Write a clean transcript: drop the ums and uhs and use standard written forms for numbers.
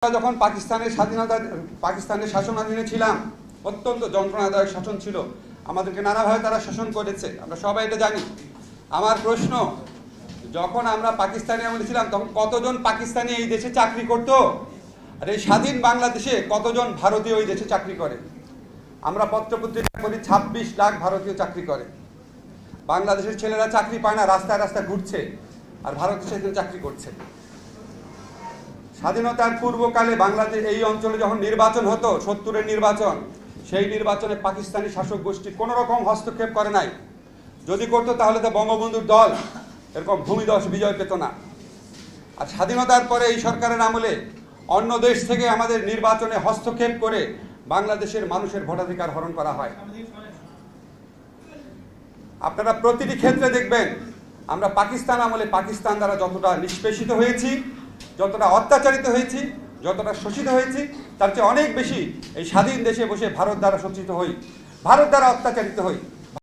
যখন পাকিস্তানের শাসনাধীনে ছিলাম, অত্যন্ত যন্ত্রণাদায়ক শাসন ছিল। আমাদেরকে নানাভাবে তারা শাসন করেছে, আমরা সবাই এটা জানি। আমার প্রশ্ন, যখন আমরা পাকিস্তানি আমলে ছিলাম তখন কতজন পাকিস্তানি এই দেশে চাকরি করতো? আর এই স্বাধীন বাংলাদেশে কতজন ভারতীয় এই দেশে চাকরি করে? আমরা পত্রপত্রিকা করি 26 লাখ ভারতীয় চাকরি করে। বাংলাদেশের ছেলেরা চাকরি পায় না, রাস্তায় রাস্তায় ঘুরছে, আর ভারতে সেখানে চাকরি করছে। স্বাধীনতার পূর্বকালে বাংলাদেশ এই অঞ্চলে যখন নির্বাচন হতো, 70-এর নির্বাচন, সেই নির্বাচনে পাকিস্তানি শাসক গোষ্ঠী কোনো রকম হস্তক্ষেপ করে নাই। যদি করতো তাহলে তো বঙ্গবন্ধুর দল এরকম ভূমিধস বিজয় পেত না। আর স্বাধীনতার পরে এই সরকারের আমলে অন্য দেশ থেকে আমাদের নির্বাচনে হস্তক্ষেপ করে বাংলাদেশের মানুষের ভোটাধিকার হরণ করা হয়। আপনারা প্রতিটি ক্ষেত্রে দেখবেন আমরা পাকিস্তান আমলে পাকিস্তান দ্বারা যতটা নিষ্পেষিত হয়েছি, যতটা অত্যাচারিত হয়েছি, যতটা শোষিত হয়েছি, তার চেয়ে অনেক বেশি এই স্বাধীন দেশে বসে ভারত দ্বারা শোষিত হই, ভারত দ্বারা অত্যাচারিত হই।